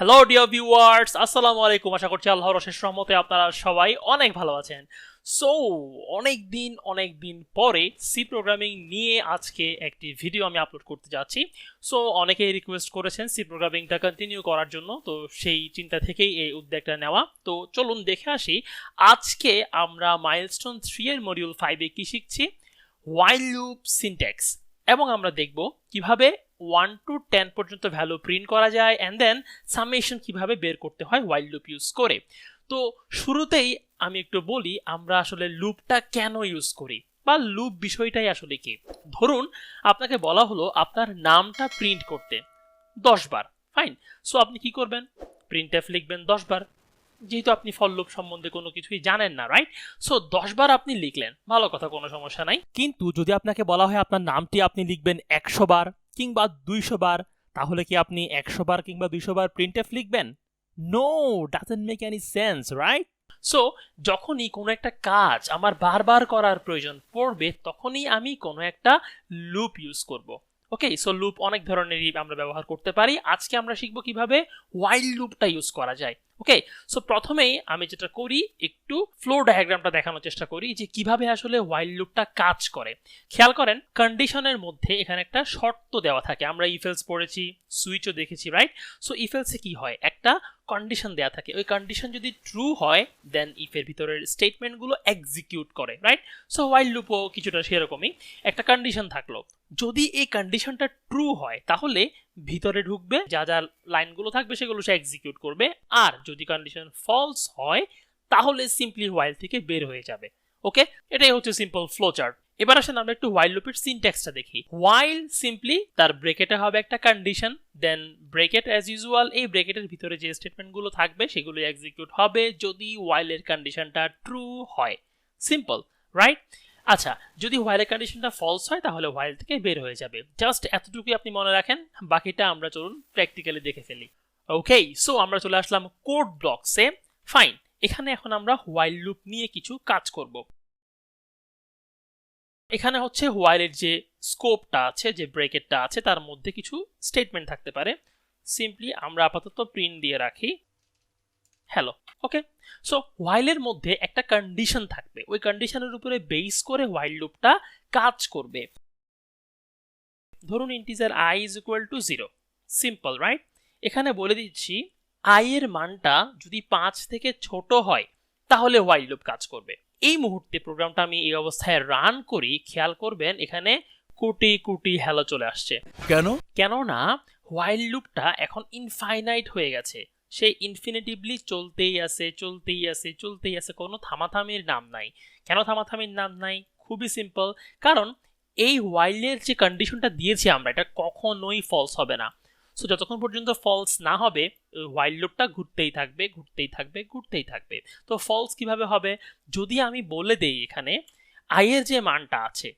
Hello dear viewers, আসসালামু আলাইকুম। আশা করছি আল্লাহর অশেষ রহমতে আপনারা সবাই অনেক ভালো আছেন। সো অনেক দিন পরে সি প্রোগ্রামিং নিয়ে আজকে একটি ভিডিও আমি আপলোড করতে যাচ্ছি। সো অনেকেই রিকোয়েস্ট করেছেন সি প্রোগ্রামিংটা কন্টিনিউ করার জন্য, তো সেই চিন্তা থেকেই এই উদ্যোগটা নেওয়া। তো চলুন দেখে আসি আজকে আমরা মাইলস্টোন 3 এর মডিউল 5 এ কি শিখছি, হোয়াইল লুপ সিনট্যাক্স, এবং আমরা দেখব কিভাবে 1 to 10 পর্যন্ত ভ্যালু প্রিন্ট করা যায় এন্ড দেন সামেশন কিভাবে বের করতে হয় হোয়াইল লুপ ইউজ করে। তো শুরুতেই আমি একটু বলি আমরা আসলে লুপটা কেন ইউজ করি বা লুপ বিষয়টাই আসলে কি। ধরুন আপনাকে বলা হলো আপনার নামটা প্রিন্ট করতে 10 বার, ফাইন। সো আপনি কি করবেন, প্রিন্টএফ লিখবেন 10 বার, যেহেতু আপনি ফর লুপ সম্বন্ধে কোনো কিছুই জানেন না, রাইট? সো 10 বার আপনি লিখলেন, ভালো কথা, কোনো সমস্যা নাই। কিন্তু যদি আপনাকে বলা হয় আপনার নামটি আপনি লিখবেন 100 বার কিংবা 200 বার, তাহলে কি আপনি 100 বার কিংবা 200 বার প্রিন্টএফ লিখবেন? No, doesn't make any sense, right? So যখনই কোনো একটা কাজ আমার বারবার করার প্রয়োজন পড়বে তখনই আমি কোনো একটা লুপ ইউজ করব। ওকে, সো লুপ অনেক ধরনেরই আমরা ব্যবহার করতে পারি। আজকে আমরা শিখবো কিভাবে হোয়াইল লুপটা ইউজ করা যায়। ওকে, সো প্রথমেই আমি যেটা করি একটু ফ্লো ডায়াগ্রামটা দেখানোর চেষ্টা করি যে কিভাবে আসলে হোয়াইল লুপটা কাজ করে। খেয়াল করেন, কন্ডিশনের মধ্যে এখানে একটা শর্ত দেওয়া থাকে। আমরা ইফ এলস পড়েছি, সুইচও দেখেছি, রাইট? সো ইফ এলসে কি হয়, একটা কন্ডিশন দেওয়া থাকে, ওই কন্ডিশন যদি ট্রু হয় দেন ইফের ভিতরের স্টেটমেন্টগুলো এক্সিকিউট করে, রাইট? সো হোয়াইল লুপও কিছুটা সেরকমই, একটা কন্ডিশন থাকলো, যদি এই কন্ডিশনটা ট্রু হয় তাহলে ভিতরে ঢুকবে, যা যা লাইনগুলো থাকবে সেগুলো সে এক্সিকিউট করবে, আর যদি কন্ডিশন ফলস হয় তাহলে সিম্পলি হোয়াইল থেকে বের হয়ে যাবে। ওকে, এটাই হচ্ছে সিম্পল ফ্লো চার্ট। এবার আসেন আমরা একটু হোয়াইল লুপের সিনট্যাক্সটা দেখি। হোয়াইল সিম্পলি তার ব্রেকেটে হবে একটা কন্ডিশন, দেন ব্রেকেট অ্যাজ ইউজুয়াল, এই ব্রেকেটের ভিতরে যে স্টেটমেন্টগুলো থাকবে সেগুলো এক্সিকিউট হবে যদি হোয়াইলের কন্ডিশনটা ট্রু হয়। Simple, right? আচ্ছা, যদি হোয়াইলের কন্ডিশনটা ফলস হয় তাহলে হোয়াইল থেকে বের হয়ে যাবে। জাস্ট এতটুকুই আপনি মনে রাখেন, বাকিটা আমরা চলুন প্র্যাকটিক্যালি দেখে ফেলি। ওকে, সো আমরা চলে আসলাম কোড ব্লকসে। ফাইন, এখানে এখন আমরা হোয়াইল লুপ নিয়ে কিছু কাজ করব। এখানে হচ্ছে হোয়াইলের যে স্কোপটা আছে, যে ব্রেকেটটা আছে, তার মধ্যে কিছু স্টেটমেন্ট থাকতে পারে। সিম্পলি আমরা আপাতত প্রিন্ট দিয়ে রাখি হ্যালো। ওকে, সো হোয়াইলের মধ্যে একটা কন্ডিশন থাকবে, ওই কন্ডিশনের উপরে বেস করে হোয়াইল লুপটা কাজ করবে। ধরুন integer i is equal to 0, simple, right? এখানে বলে দিচ্ছি i এর মানটা যদি 5 থেকে ছোট হয় তাহলে হোয়াইল লুপ কাজ করবে। এই মুহূর্তে প্রোগ্রামটা আমি এই অবস্থায় রান করি, খেয়াল করবেন এখানে কোটি কোটি হ্যালো চলে আসছে। কেননা হোয়াইল লুপটা এখন ইনফাইনাইট হয়ে গেছে, সে ইনফিনিটিভলি চলতেই আছে, কোনো থামাথামির নাম নাই। কেন থামাথামির নাম নাই? খুবই সিম্পল, কারণ এই হোয়াইলের যে কন্ডিশনটা দিয়েছি আমরা, এটা কখনোই ফলস হবে না। সো যতক্ষণ পর্যন্ত ফলস না হবে হোয়াইল লুপটা ঘুরতেই থাকবে। তো ফলস কিভাবে হবে? যদি আমি বলে দেই এখানে i এর যে মানটা আছে,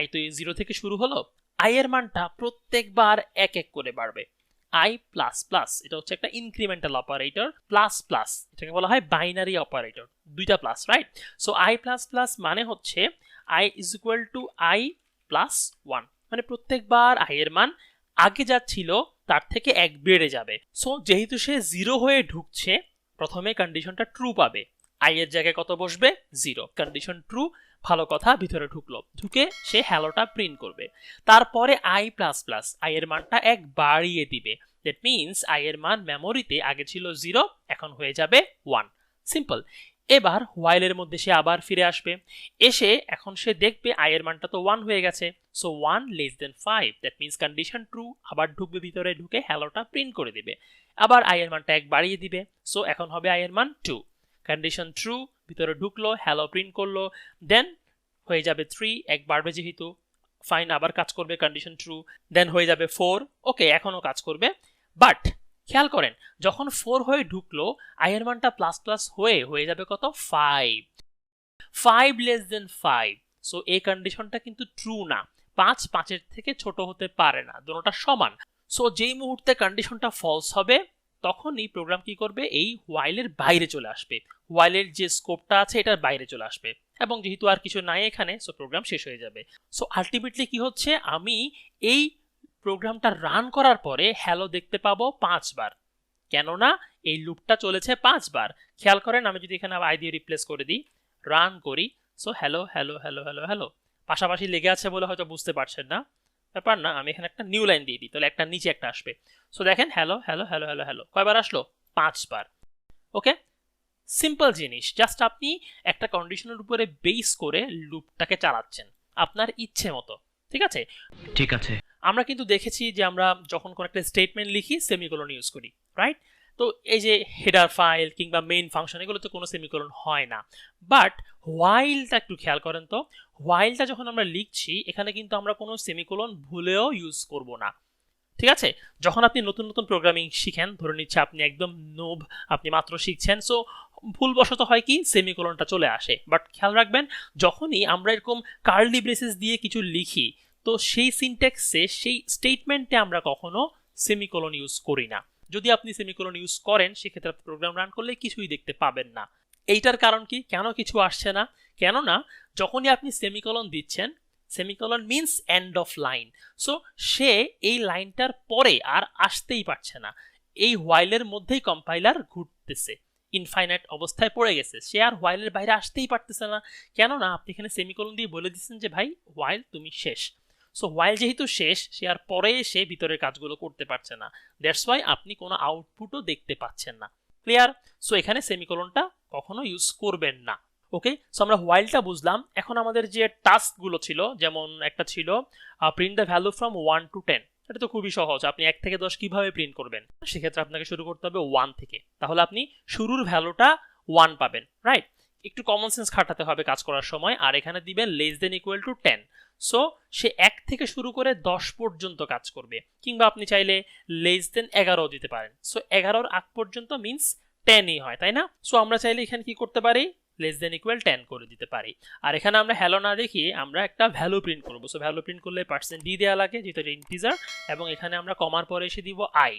i তো 0 থেকে শুরু হলো, i এর মানটা প্রত্যেকবার এক এক করে বাড়বে। i প্লাস প্লাস, এটা হচ্ছে একটা ইনক্রিমেন্টাল অপারেটর, প্লাস প্লাস এটাকে বলা হয় বাইনারি অপারেটর, দুইটা plus, right? So i plus plus মানে হচ্ছে i is equal two i plus 1, মানে প্রত্যেকবার i এর মান আগে যা ছিল তার থেকে এক বেড়ে যাবে। সো যেহেতু সে 0 হয়ে ঢুকছে, প্রথমে কন্ডিশনটা ট্রু পাবে, i এর জায়গায় কত বসবে? 0, কন্ডিশন ট্রু, ভালো কথা, ভিতরে ঢুকলো, ঢুকে সে হ্যালোটা প্রিন্ট করবে। তারপরে i প্লাস প্লাস, i এর মানটা এক বাড়িয়ে দিবে, দ্যাট মিন্স i এর মান মেমোরিতে আগে ছিল 0, এখন হয়ে যাবে 1, সিম্পল। এবার হোয়াইলের মধ্যে সে আবার ফিরে আসবে, এসে এখন সে দেখবে i এর মানটা তো 1 হয়ে গেছে, so 1 less than 5, that means condition true, আবার ঢুকবে ভিতরে, ঢুকে হ্যালোটা প্রিন্ট করে দিবে। আবার i এর মানটা এক বাড়িয়ে দিবে, সো এখন হবে i এর মান 2, কন্ডিশন ট্রু, ভিতরে ঢুকলো, হ্যালো প্রিন্ট করলো, দেন হয়ে যাবে 3, এক বাড়বে যেহেতু, ফাইন, আবার কাজ করবে, কন্ডিশন ট্রু, দেন হয়ে যাবে 4, ওকে, এখনো কাজ করবে। বাট খেয়াল করেন, যখন 4 হয়ে ঢুকলো i এর মানটা প্লাস প্লাস হয়ে যাবে কত? 5 লেস দেন 5, সো এই কন্ডিশনটা কিন্তু ট্রু না, 5 এর থেকে ছোট হতে পারে না, দুটোটা সমান। সো যেই মুহূর্তে কন্ডিশনটা ফলস হবে তখনই প্রোগ্রাম কি করবে? এই হোয়াইলের বাইরে চলে আসবে, হোয়াইলের যে স্কোপটা আছে এটার বাইরে চলে আসবে, এবং যেহেতু আর কিছু নাই এখানে, সো প্রোগ্রাম শেষ হয়ে যাবে। সো আলটিমেটলি কি হচ্ছে, আমি এই প্রোগ্রামটা রান করার পরে হ্যালো দেখতে পাবো 5 বার, কেননা এই লুপটা চলেছে 5 বার। খেয়াল করেন আমি যদি এখানে আই দিয়ে রিপ্লেস করে দিই, রান করি, so hello hello hello hello hello, পাশাপাশি লেগে আছে বলে হয়তো বুঝতে পারছেন না, ব্যাপার না। আমি এখানে একটা নিউ লাইন দিয়ে দিই, তাহলে একটা নিচে একটা আসবে। সো দেখেন hello hello hello hello hello কয়বার আসলো? 5 বার। ওকে, সিম্পল জিনিস, জাস্ট আপনি একটা কন্ডিশনের উপরে বেস করে লুপটাকে চালাচ্ছেন আপনার ইচ্ছে মতো। ঠিক আছে, ঠিক আছে। আমরা কিন্তু দেখেছি যে আমরা যখন কোনো একটা স্টেটমেন্ট লিখি সেমিকোলন ইউজ করি, রাইট? তো এই যে হেডার ফাইল কিংবা মেইন ফাংশন এগুলোতে কোনো সেমিকোলন হয় না, বাট হোয়াইলটা একটু খেয়াল করেন তো। হোয়াইলটা যখন আমরা লিখছি এখানে কিন্তু আমরা কোনো সেমিকোলন ভুলেও ইউজ করব না। ঠিক আছে, যখন আপনি নতুন নতুন প্রোগ্রামিং শিখেন, ধরে নিচ্ছে আপনি একদম নোব, আপনি মাত্র শিখছেন, সো ভুলবশত হয় কি সেমিকোলনটা চলে আসে। বাট খেয়াল রাখবেন যখনই আমরা এরকম কার্লি ব্রেসেস দিয়ে কিছু লিখি, তো সেই সিনট্যাক্সে সেই স্টেটমেন্টে আমরা কখনো সেমিকোলন ইউজ করি না। যদি আপনি সেমিকোলন ইউজ করেন সেক্ষেত্রে আপনি প্রোগ্রাম রান করলে কিছুই দেখতে পাবেন না। এইটার কারণ কি, কেন কিছু আসছে না? কেননা যখনই আপনি সেমিকোলন দিচ্ছেন, semicolon means end of line, so say এই লাইনটার পরে আর আসতেই পারছে না। এই হোয়াইলের মধ্যেই কম্পাইলার ঘুরতেছে, ইনফাইনাইট অবস্থায় পড়ে গেছে, সে আর হোয়াইলের বাইরে আসতেই পারতেছে না। কেননা আপনি এখানে সেমিকোলন দিয়ে বলে দিচ্ছেন যে ভাই হোয়াইল তুমি শেষ। সো হোয়াইল যেহেতু শেষ, সে আর পরে এসে ভিতরের কাজগুলো করতে পারছে না, দ্যাটস ওয়াই আপনি কোনো আউটপুটও দেখতে পাচ্ছেন না। ক্লিয়ার? সো এখানে সেমিকোলনটা কখনো ইউজ করবেন না। ওকে, সো আমরা হোয়াইলটা বুঝলাম। এখন আমাদের যে টাস্কগুলো ছিল, যেমন একটা ছিল print the value from 1 to 10, এটা তো খুবই সহজ। আপনি 1 থেকে 10 কিভাবে প্রিন্ট করবেন? সেক্ষেত্রে আপনাকে শুরু করতে হবে 1 থেকে, তাহলে আপনি শুরুর ভ্যালুটা 1 পাবেন, রাইট? একটু কমন সেন্স খাটাতে হবে কাজ করার সময়। আর এখানে দিবেন less than equal to 10, so say 1 থেকে শুরু করে 10 পর্যন্ত কাজ করবে, কিংবা আপনি চাইলে লেস দেন 11 দিতে পারেন। সো 11-র আগ পর্যন্ত মিন্স 10ই হয়, তাই না? সো আমরা চাইলে এখানে কি করতে পারি, লেস দেন ইকুয়াল 10 করে দিতে পারি। আর এখানে আমরা হ্যালো না দেখিয়ে আমরা একটা ভ্যালু প্রিন্ট করবো। সো ভ্যালু প্রিন্ট করলে %d দেওয়া লাগে, যেহেতু এটা ইন্টিজার, এবং এখানে আমরা কমার পরে এসে দিব i।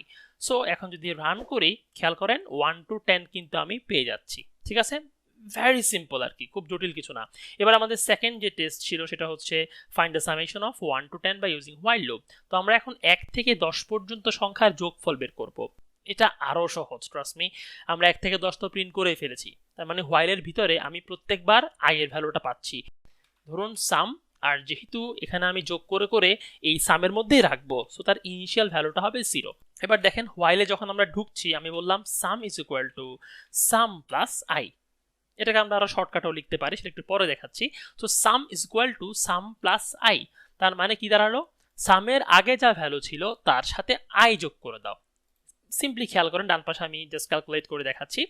সো এখন যদি রান করি, খেয়াল করেন 1 to 10 কিন্তু আমি পেয়ে যাচ্ছি। ঠিক আছে, ভেরি সিম্পল আর কি, খুব জটিল কিছু না। এবার আমাদের সেকেন্ড যে টেস্ট ছিল সেটা হচ্ছে find the summation of 1 to 10 by using while loop. তো আমরা এখন 1 থেকে 10 পর্যন্ত সংখ্যার যোগফল বের করব। এটা আরো সহজ, ট্রাস্ট মি। আমরা 1 থেকে 10 তো প্রিন্ট করে ফেলেছি, তার মানে হোয়াইলের ভিতরে আমি প্রত্যেকবার i এর ভ্যালুটা পাচ্ছি। ধরুন সাম, আর যেহেতু এখানে আমি যোগ করে করে এই সামের মধ্যেই রাখবো, সো তার ইনিশিয়াল ভ্যালুটা হবে 0। এবার দেখেন হোয়াইলে যখন আমরা ঢুকছি, আমি বললাম সাম is equal to sum plus i। এটাকে আমরা আরো শর্টকাটও লিখতে পারি, সেটা একটু পরে দেখাচ্ছি। তো সাম is equal to sum plus i, তার মানে কি দাঁড়ালো, সামের আগে যা ভ্যালু ছিল তার সাথে i যোগ করে দাও। সিম্পলি খেয়াল করেন ডান পাশে আমি জাস্ট ক্যালকুলেট করে দেখাচ্ছি।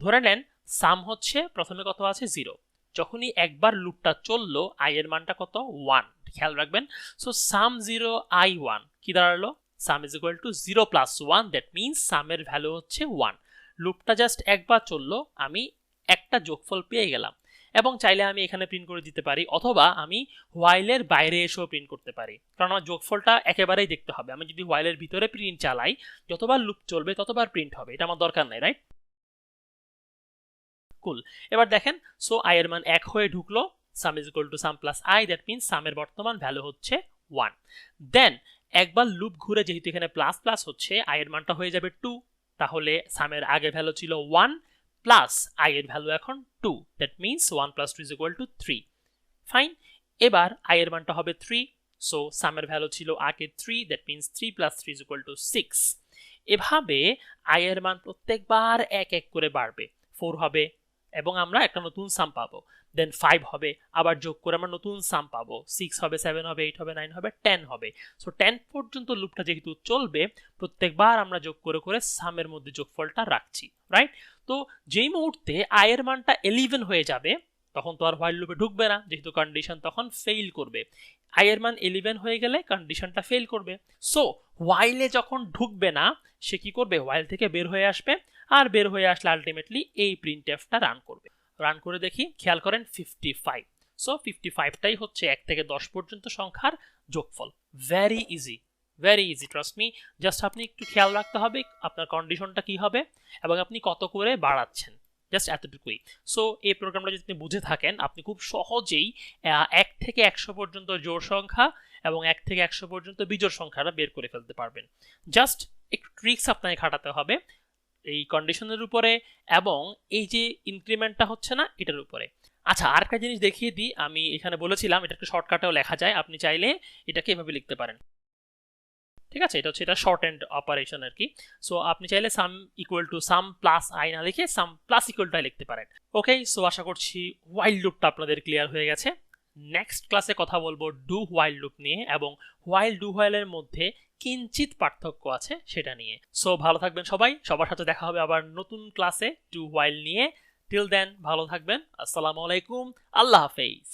ধরে নেন সাম হচ্ছে প্রথমে কত আছে 0, যখনই একবার লুপটা চললো i এর মানটা কত 1, খেয়াল রাখবেন। সো সাম 0 i 1 কি দাঁড়ালো, sum is equal to 0 plus 1, that means সামের ভ্যালু হচ্ছে 1। লুপটা জাস্ট একবার চললো, আমি একটা যোগফল পেয়ে গেলাম। এবং চাইলে আমি এখানে প্রিন্ট করে দিতে পারি, অথবা আমি হোয়াইলের বাইরে এসেও প্রিন্ট করতে পারি, কারণ আমার যোগফলটা একেবারেই দেখতে হবে। আমি যদি হোয়াইলের ভিতরে প্রিন্ট চালাই, যতবার লুপ চলবে ততবার প্রিন্ট হবে, এটা আমার দরকার নাই, রাইট? কুল। এবার দেখেন, সো i এর মান 1 হয়ে ঢুকলো, sum is equal to sum plus i, that means সামের বর্তমান ভ্যালু হচ্ছে 1। দেন একবার লুপ ঘুরে যেহেতু এখানে প্লাস প্লাস হচ্ছে, i এর মানটা হয়ে যাবে 2, তাহলে সামের আগে ভ্যালু ছিল 1 প্লাস i এর ভ্যালু এখন 2, that means 1 plus 2 is equal two 3। Fine, এবার i এর মানটা হবে 3, সো সামের ভ্যালু ছিল আগে 3, that means 3 plus 3 is equal two 6। এভাবে i এর মান প্রত্যেকবার এক এক করে বাড়বে, 4 হবে এবং আমরা একটা নতুন সাম পাবো, দেন 5 হবে, আবার যোগ করে আমরা নতুন সাম পাবো, 6 হবে, 7 হবে, 8 হবে, 9 হবে, 10 হবে। সো 10 পর্যন্ত লুপটা যেহেতু চলবে, প্রত্যেকবার আমরা যোগ করে করে সামের মধ্যে যোগফলটা রাখছি, রাইট? তো যেই মুহূর্তে i এর মানটা 11 হয়ে যাবে, তখন তো আর হোয়াইল লুপে ঢুকবে না, যেহেতু কন্ডিশন তখন ফেইল করবে। i এর মান 11 হয়ে গেলে কন্ডিশনটা ফেল করবে। সো হোয়াইলে যখন ঢুকবে না, সে কি করবে, হোয়াইল থেকে বের হয়ে আসবে, আর বের হয়ে আসলে আলটিমেটলি এই প্রিন্টএফটা রান করবে। রান করে দেখি, খেয়াল করেন 55। সো 55টাই হচ্ছে 1 থেকে 10 পর্যন্ত সংখ্যার যোগফল। Very easy, very easy, trust me. Just আপনি একটু খেয়াল রাখতে হবে আপনার কন্ডিশনটা কি হবে এবং আপনি কত করে বাড়াচ্ছেন, জাস্ট এতটুকুই। সো এই প্রোগ্রামটা যদি আপনি বুঝে থাকেন, আপনি খুব সহজেই 1 থেকে 100 পর্যন্ত জোড় সংখ্যা এবং 1 থেকে 100 পর্যন্ত বিজোড় সংখ্যাটা বের করে ফেলতে পারবেন। জাস্ট একটু ট্রিক্স আপনাকে খাটাতে হবে। এই কন্ডিশনের উপরে এবং এই যে ইনক্রিমেন্টটা হচ্ছে না এটার উপরে। আচ্ছা, আরেকটা জিনিস দেখিয়ে দিই, আমি এখানে বলেছিলাম এটাকে শর্টকাটেও লেখা যায়, আপনি চাইলে এটাকে এভাবে লিখতে পারেন। ঠিক আছে, এটা হচ্ছে এটা শর্ট এন্ড অপারেশন আর কি। সো আপনি চাইলে সাম equal to sum plus I না লিখে সাম প্লাস ইকুয়াল টু আই লিখতে পারেন। ওকে, সো আশা করছি হোয়াইল লুপটা আপনাদের ক্লিয়ার হয়ে গেছে। নেক্সট ক্লাসে কথা বলবো ডু হোয়াইল লুপ নিয়ে এবং হোয়াইল ডু হোয়াইলের মধ্যে কিঞ্চিত পার্থক্য আছে সেটা নিয়ে। সো ভালো থাকবেন সবাই, সবার সাথে দেখা হবে আবার নতুন ক্লাসে ডু হোয়াইল নিয়ে। টিল দেন ভালো থাকবেন, আসসালামু আলাইকুম, আল্লাহ হাফেজ।